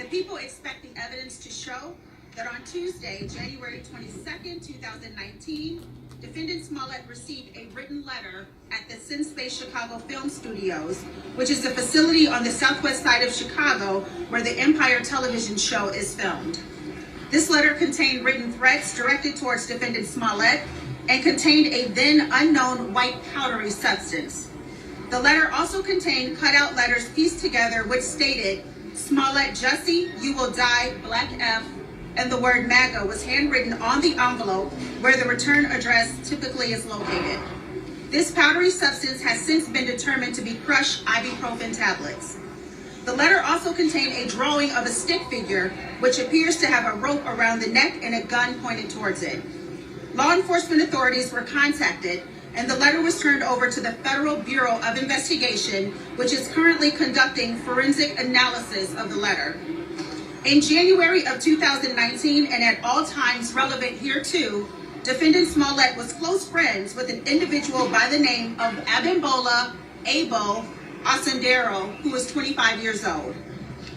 The people expect the evidence to show that on Tuesday, January 22nd, 2019, Defendant Smollett received a written letter at the Sin Space Chicago Film Studios, which is a facility on the southwest side of Chicago where the Empire television show is filmed. This letter contained written threats directed towards Defendant Smollett and contained a then unknown white powdery substance. The letter also contained cutout letters pieced together which stated, "Smollett Jussie, you will die, Black F," and the word MAGA was handwritten on the envelope where the return address typically is located. This powdery substance has since been determined to be crushed ibuprofen tablets. The letter also contained a drawing of a stick figure, which appears to have a rope around the neck and a gun pointed towards it. Law enforcement authorities were contacted, and the letter was turned over to the Federal Bureau of Investigation, which is currently conducting forensic analysis of the letter. In January of 2019, and at all times relevant here too, Defendant Smollett was close friends with an individual by the name of Abimbola Abel Osendero, who was 25 years old.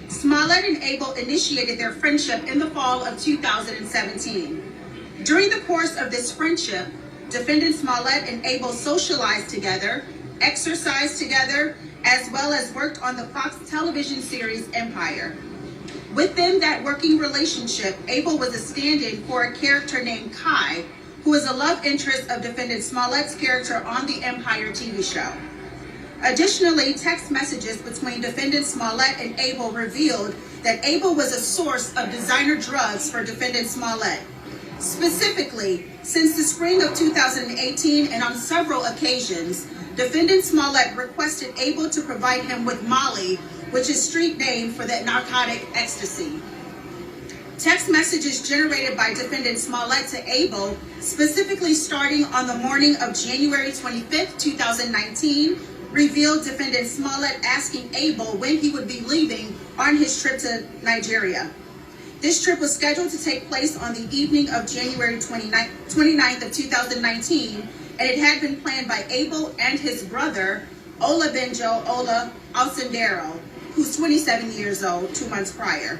Smollett and Abel initiated their friendship in the fall of 2017. During the course of this friendship, Defendant Smollett and Abel socialized together, exercised together, as well as worked on the Fox television series Empire. Within that working relationship, Abel was a stand-in for a character named Kai, who is a love interest of Defendant Smollett's character on the Empire TV show. Additionally, text messages between Defendant Smollett and Abel revealed that Abel was a source of designer drugs for Defendant Smollett. Specifically, since the spring of 2018 and on several occasions, Defendant Smollett requested Abel to provide him with Molly, which is street name for the narcotic ecstasy. Text messages generated by Defendant Smollett to Abel, specifically starting on the morning of January 25th, 2019, revealed Defendant Smollett asking Abel when he would be leaving on his trip to Nigeria. This trip was scheduled to take place on the evening of January 29th of 2019, and it had been planned by Abel and his brother, Olabenjo Ola Osendero, who's 27 years old, 2 months prior.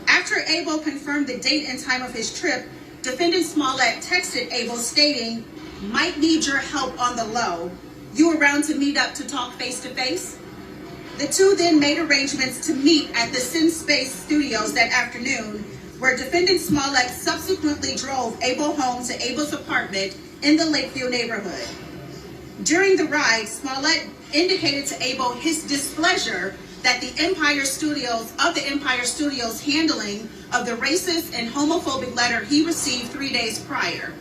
After Abel confirmed the date and time of his trip, Defendant Smollett texted Abel stating, "Might need your help on the low. You around to meet up to talk face to face?" The two then made arrangements to meet at the Sin Space Studios that afternoon, where Defendant Smollett subsequently drove Abel home to Abel's apartment in the Lakeview neighborhood. During the ride, Smollett indicated to Abel his displeasure that the Empire Studios handling of the racist and homophobic letter he received 3 days prior.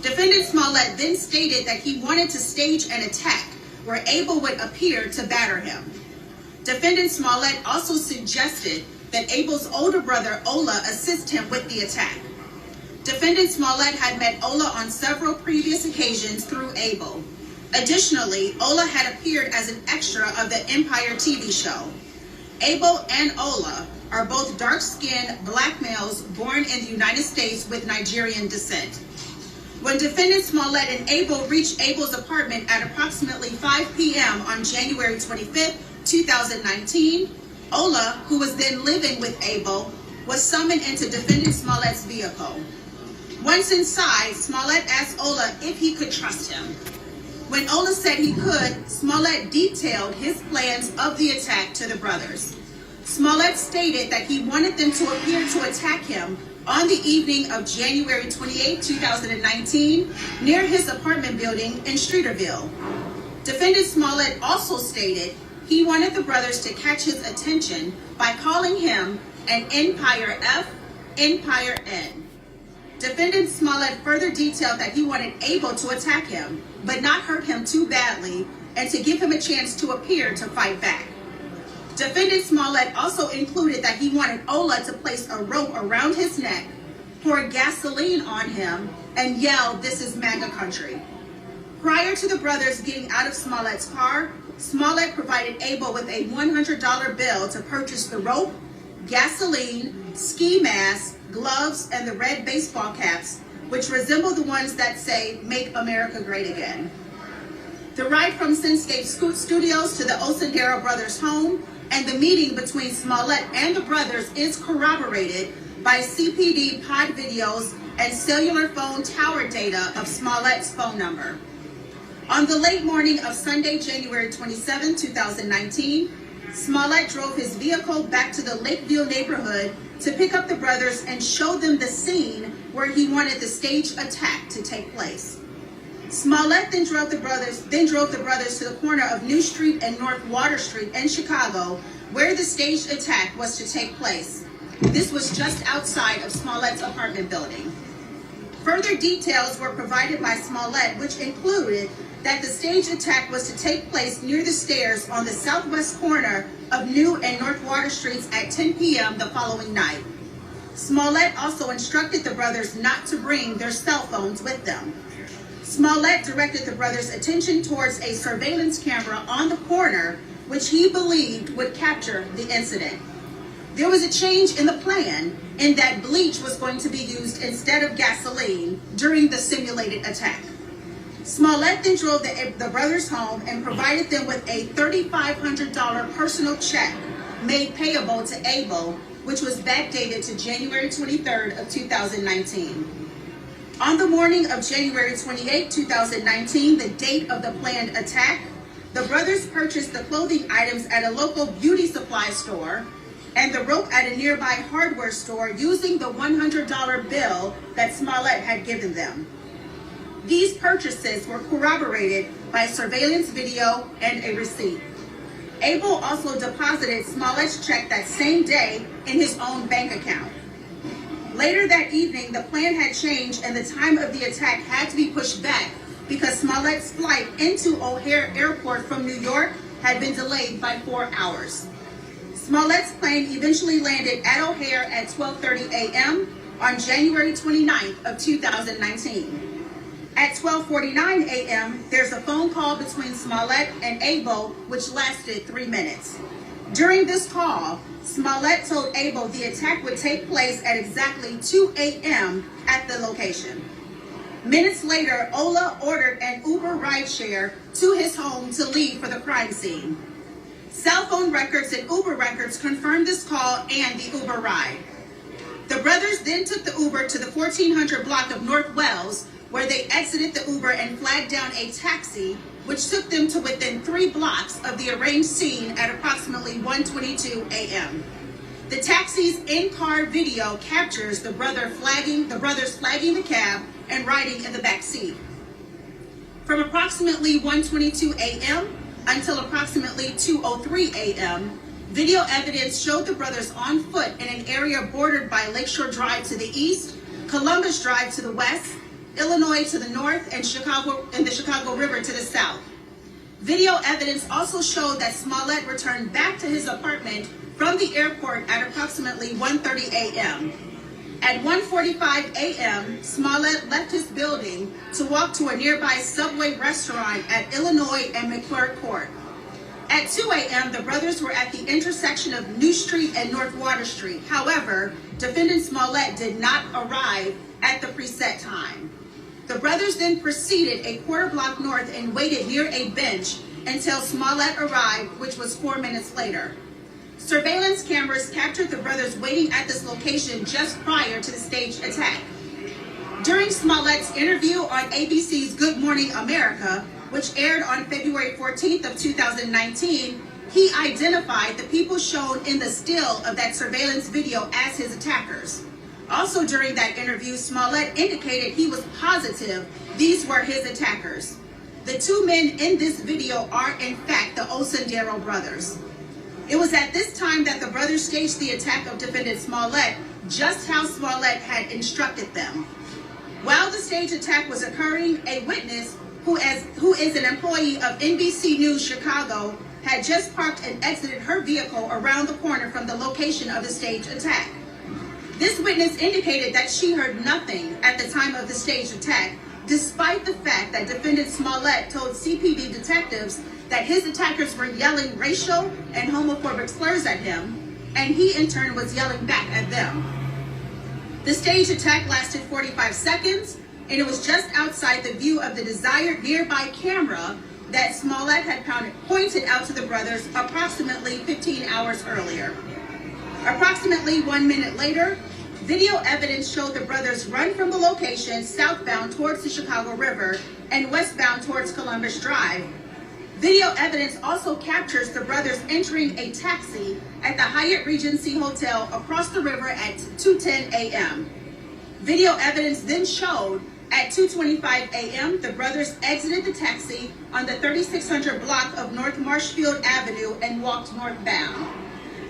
Defendant Smollett then stated that he wanted to stage an attack where Abel would appear to batter him. Defendant Smollett also suggested that Abel's older brother Ola assist him with the attack. Defendant Smollett had met Ola on several previous occasions through Abel. Additionally, Ola had appeared as an extra of the Empire TV show. Abel and Ola are both dark-skinned black males born in the United States with Nigerian descent. When Defendant Smollett and Abel reached Abel's apartment at approximately 5 p.m. on January 25th, 2019, Ola, who was then living with Abel, was summoned into Defendant Smollett's vehicle. Once inside, Smollett asked Ola if he could trust him. When Ola said he could, Smollett detailed his plans of the attack to the brothers. Smollett stated that he wanted them to appear to attack him on the evening of January 28, 2019, near his apartment building in Streeterville. Defendant Smollett also stated he wanted the brothers to catch his attention by calling him an Empire F, Empire N. Defendant Smollett further detailed that he wanted Abel to attack him, but not hurt him too badly, and to give him a chance to appear to fight back. Defendant Smollett also included that he wanted Ola to place a rope around his neck, pour gasoline on him, and yell, "This is MAGA country." Prior to the brothers getting out of Smollett's car, Smollett provided Abel with a $100 bill to purchase the rope, gasoline, ski mask, gloves, and the red baseball caps, which resemble the ones that say, "Make America Great Again." The ride from Sinscape Studios to the Osendero brothers' home and the meeting between Smollett and the brothers is corroborated by CPD pod videos and cellular phone tower data of Smollett's phone number. On the late morning of Sunday, January 27, 2019, Smollett drove his vehicle back to the Lakeview neighborhood to pick up the brothers and show them the scene where he wanted the staged attack to take place. Smollett then drove the brothers to the corner of New Street and North Water Street in Chicago, where the staged attack was to take place. This was just outside of Smollett's apartment building. Further details were provided by Smollett, which included that the staged attack was to take place near the stairs on the southwest corner of New and North Water Streets at 10 p.m. the following night. Smollett also instructed the brothers not to bring their cell phones with them. Smollett directed the brothers' attention towards a surveillance camera on the corner, which he believed would capture the incident. There was a change in the plan in that bleach was going to be used instead of gasoline during the simulated attack. Smollett then drove the brothers home and provided them with a $3,500 personal check made payable to Abel, which was backdated to January 23rd of 2019. On the morning of January 28, 2019, the date of the planned attack, the brothers purchased the clothing items at a local beauty supply store and the rope at a nearby hardware store using the $100 bill that Smollett had given them. These purchases were corroborated by surveillance video and a receipt. Abel also deposited Smollett's check that same day in his own bank account. Later that evening, the plan had changed and the time of the attack had to be pushed back because Smollett's flight into O'Hare Airport from New York had been delayed by 4 hours. Smollett's plane eventually landed at O'Hare at 12:30 a.m. on January 29th of 2019. At 12:49 a.m., there's a phone call between Smollett and Abel, which lasted 3 minutes. During this call, Smollett told Abel the attack would take place at exactly 2 a.m. at the location. Minutes later, Ola ordered an Uber rideshare to his home to leave for the crime scene. Cell phone records and Uber records confirmed this call and the Uber ride. The brothers then took the Uber to the 1400 block of North Wells, where they exited the Uber and flagged down a taxi, which took them to within 3 blocks of the arranged scene at approximately 1:22 a.m. The taxi's in-car video captures the brothers flagging the cab and riding in the back seat. From approximately 1:22 a.m. until approximately 2:03 a.m., video evidence showed the brothers on foot in an area bordered by Lakeshore Drive to the east, Columbus Drive to the west, Illinois to the north, and the Chicago River to the south. Video evidence also showed that Smollett returned back to his apartment from the airport at approximately 1:30 a.m. At 1:45 a.m., Smollett left his building to walk to a nearby Subway restaurant at Illinois and McClure Court. At 2 a.m., the brothers were at the intersection of New Street and North Water Street. However, defendant Smollett did not arrive at the preset time. The brothers then proceeded a quarter block north and waited near a bench until Smollett arrived, which was 4 minutes later. Surveillance cameras captured the brothers waiting at this location just prior to the staged attack. During Smollett's interview on ABC's Good Morning America, which aired on February 14th of 2019, he identified the people shown in the still of that surveillance video as his attackers. Also during that interview, Smollett indicated he was positive these were his attackers. The 2 men in this video are in fact the Osendero brothers. It was at this time that the brothers staged the attack of defendant Smollett, just how Smollett had instructed them. While the staged attack was occurring, a witness who is an employee of NBC News Chicago had just parked and exited her vehicle around the corner from the location of the staged attack. This witness indicated that she heard nothing at the time of the staged attack, despite the fact that defendant Smollett told CPD detectives that his attackers were yelling racial and homophobic slurs at him, and he in turn was yelling back at them. The staged attack lasted 45 seconds, and it was just outside the view of the desired nearby camera that Smollett had pointed out to the brothers approximately 15 hours earlier. Approximately 1 minute later, video evidence showed the brothers run from the location southbound towards the Chicago River and westbound towards Columbus Drive. Video evidence also captures the brothers entering a taxi at the Hyatt Regency Hotel across the river at 2:10 a.m. Video evidence then showed at 2:25 a.m. the brothers exited the taxi on the 3600 block of North Marshfield Avenue and walked northbound.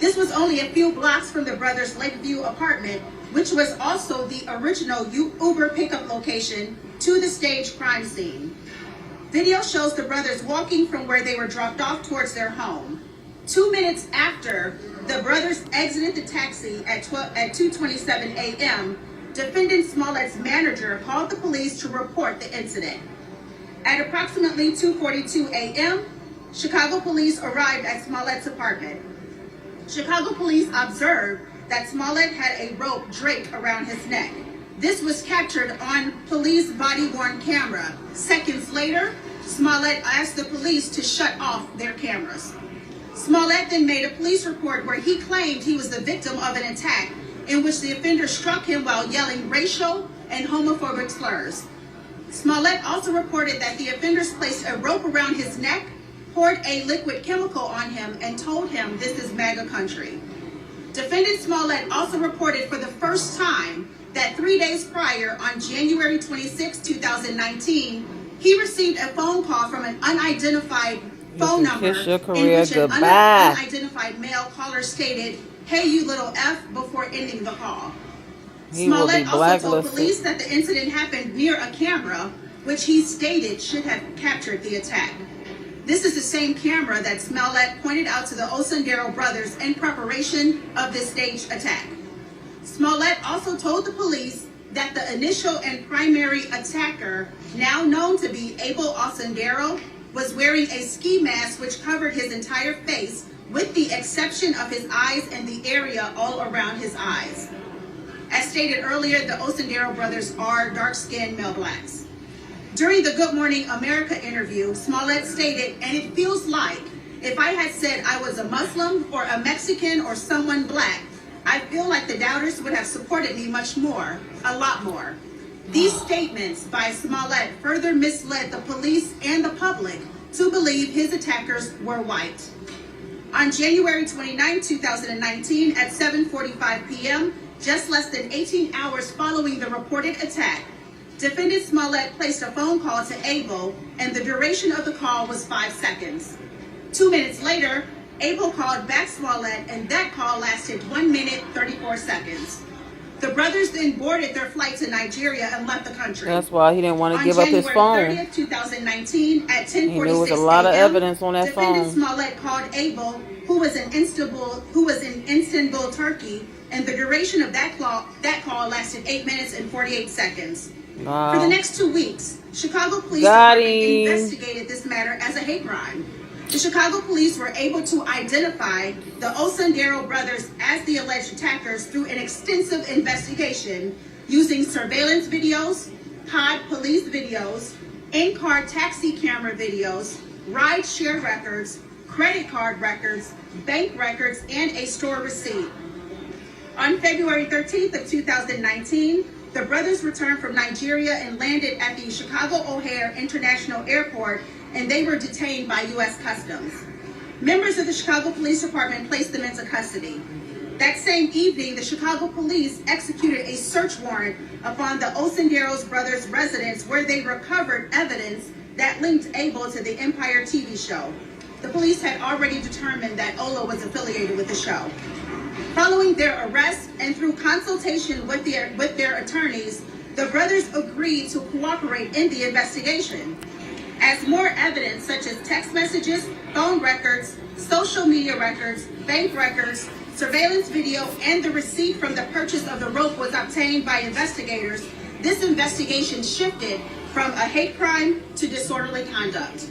This was only a few blocks from the brothers' Lakeview apartment, which was also the original Uber pickup location to the staged crime scene. Video shows the brothers walking from where they were dropped off towards their home. 2 minutes after the brothers exited the taxi at 2:27 a.m., defendant Smollett's manager called the police to report the incident. At approximately 2:42 a.m., Chicago police arrived at Smollett's apartment. Chicago police observed that Smollett had a rope draped around his neck. This was captured on police body-worn camera. Seconds later, Smollett asked the police to shut off their cameras. Smollett then made a police report where he claimed he was the victim of an attack in which the offender struck him while yelling racial and homophobic slurs. Smollett also reported that the offenders placed a rope around his neck, poured a liquid chemical on him, and told him this is MAGA country. Defendant Smollett also reported for the first time that 3 days prior, on January 26, 2019, he received a phone call from an unidentified phone number in which an unidentified male caller stated, "Hey, you little F," before ending the call. Smollett also told police that the incident happened near a camera, which he stated should have captured the attack. This is the same camera that Smollett pointed out to the Osendero brothers in preparation of this staged attack. Smollett also told the police that the initial and primary attacker, now known to be Abel Osendero, was wearing a ski mask which covered his entire face with the exception of his eyes and the area all around his eyes. As stated earlier, the Osendero brothers are dark-skinned male blacks. During the Good Morning America interview, Smollett stated, "And it feels like if I had said I was a Muslim or a Mexican or someone black, I feel like the doubters would have supported me much more, a lot more." These statements by Smollett further misled the police and the public to believe his attackers were white. On January 29, 2019, at 7:45 p.m., just less than 18 hours following the reported attack, defendant Smollett placed a phone call to Abel, and the duration of the call was 5 seconds. 2 minutes later, Abel called back Smollett, and that call lasted 1 minute, 34 seconds. The brothers then boarded their flight to Nigeria and left the country. That's why he didn't want to give up his phone. On January 30th, 2019, at 10:46 He knew there was a lot of evidence on that defendant phone. Smollett called Abel, who was in Istanbul, Turkey, and the duration of that call lasted 8 minutes and 48 seconds. Wow. For the next 2 weeks, Chicago police investigated this matter as a hate crime. The Chicago police were able to identify the Osendero brothers as the alleged attackers through an extensive investigation using surveillance videos, pod police videos, in-car taxi camera videos, ride-share records, credit card records, bank records, and a store receipt. On February 13th of 2019, the brothers returned from Nigeria and landed at the Chicago O'Hare International Airport, and they were detained by U.S. Customs. Members of the Chicago Police Department placed them into custody. That same evening, the Chicago Police executed a search warrant upon the Osendero brothers' residence, where they recovered evidence that linked Abel to the Empire TV show. The police had already determined that Ola was affiliated with the show. Following their arrest and through consultation with their attorneys, the brothers agreed to cooperate in the investigation. As more evidence such as text messages, phone records, social media records, bank records, surveillance video, and the receipt from the purchase of the rope was obtained by investigators, this investigation shifted from a hate crime to disorderly conduct.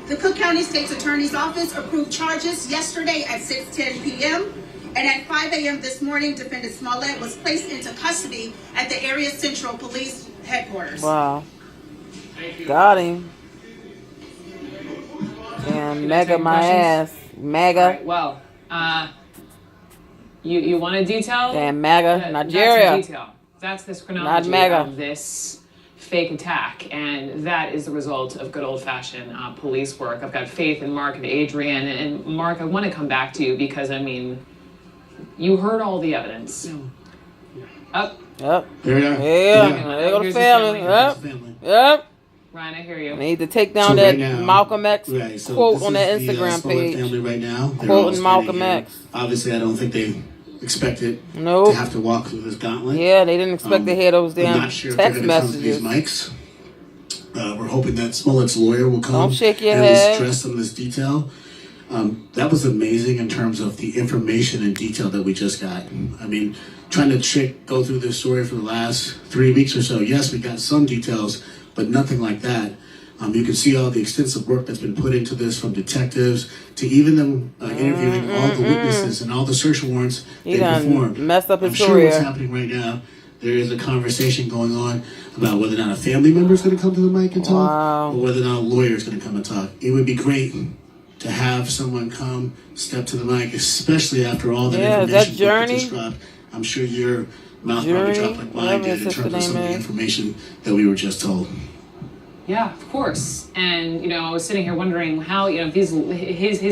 The Cook County State's Attorney's Office approved charges yesterday at 6:10 p.m., and at 5 a.m. this morning, defendant Smollett was placed into custody at the Area Central Police Headquarters. Wow. Got him. Damn, MAGA my ass. MAGA. All right, well, you want a detail? Damn, MAGA. That's Nigeria. a detail. That's this chronology of this fake attack, and that is the result of good old-fashioned police work. I've got faith in Mark and Adrian, and Mark, I want to come back to you because, I mean, you heard all the evidence. Up. Yep. There you are. Yeah. There go the family. Yep. Yep. Ryan, I hear you. I need to take down So that right now, Malcolm X so quote this on that is the, Instagram Smollett page. family right now. They're Quoting all Malcolm standing here. X. Obviously, I don't think they expected Nope. to have to walk through this gauntlet. Yeah, they didn't expect to hear those I'm damn not sure if text they're gonna come to these messages. mics. We're hoping that Smollett's lawyer will come Don't shake your and head. stress some of this detail. That was amazing in terms of the information and detail that we just got. I mean, trying to go through this story for the last 3 weeks or so. Yes, we got some details, but nothing like that. You can see all the extensive work that's been put into this, from detectives to even them interviewing all the witnesses and all the search warrants they performed. Messed up his I'm sure career. what's happening right now, there is a conversation going on about whether or not a family member is going to come to the mic and talk, or whether or not a lawyer is going to come and talk. It would be great to have someone come, step to the mic, especially after all the information Journey? described. I'm sure your mouth probably dropped like mine did in terms of some of the information that we were just told. Yeah, of course. And, you know, I was sitting here wondering how, you know, his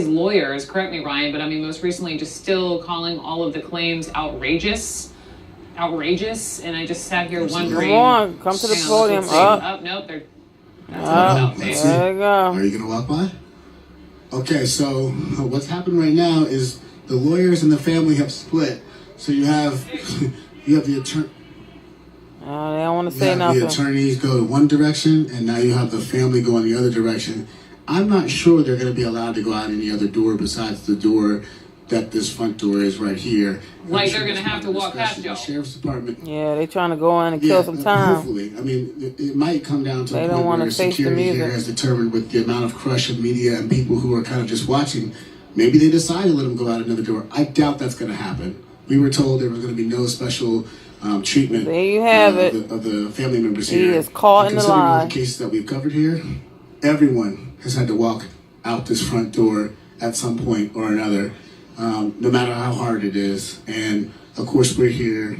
lawyers, correct me, Ryan, but I mean, most recently just still calling all of the claims outrageous. And I just sat here wondering. Come on, come to the podium. Up, nope, they're. There you go. Are you going to walk by? Okay, so what's happened right now is the lawyers and the family have split. So you have the attorney. They don't want to say nothing. The attorneys go one direction, and now you have the family go in the other direction. I'm not sure they're going to be allowed to go out any other door besides the door that this front door is right here. Like they're going to have to walk past y'all. The sheriff's department. Yeah, they're trying to go in and kill some time. Hopefully. I mean, it might come down to They a don't point want where to face the security music. here is determined with the amount of crush of media and people who are kind of just watching. Maybe they decide to let them go out another door. I doubt that's going to happen. We were told there was going to be no special treatment. There you have it. Of the family members He here. is caught in the Considering all lie. the cases that we've covered here, everyone has had to walk out this front door at some point or another, no matter how hard it is. And of course, we're here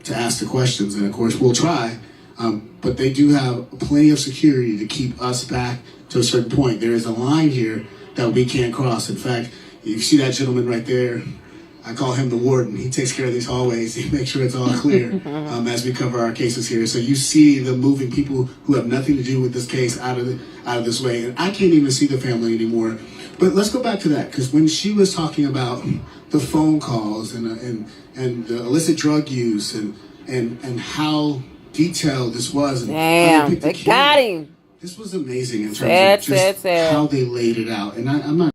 to ask the questions, and of course, we'll try. But they do have plenty of security to keep us back to a certain point. There is a line here that we can't cross. In fact, you see that gentleman right there. I call him the warden. He takes care of these hallways. He makes sure it's all clear as we cover our cases here. So you see the moving people who have nothing to do with this case out of this way. And I can't even see the family anymore. But let's go back to that, because when she was talking about the phone calls and the illicit drug use and how detailed this was. And Damn, they got him. This was amazing in terms of just how they laid it out. And I'm not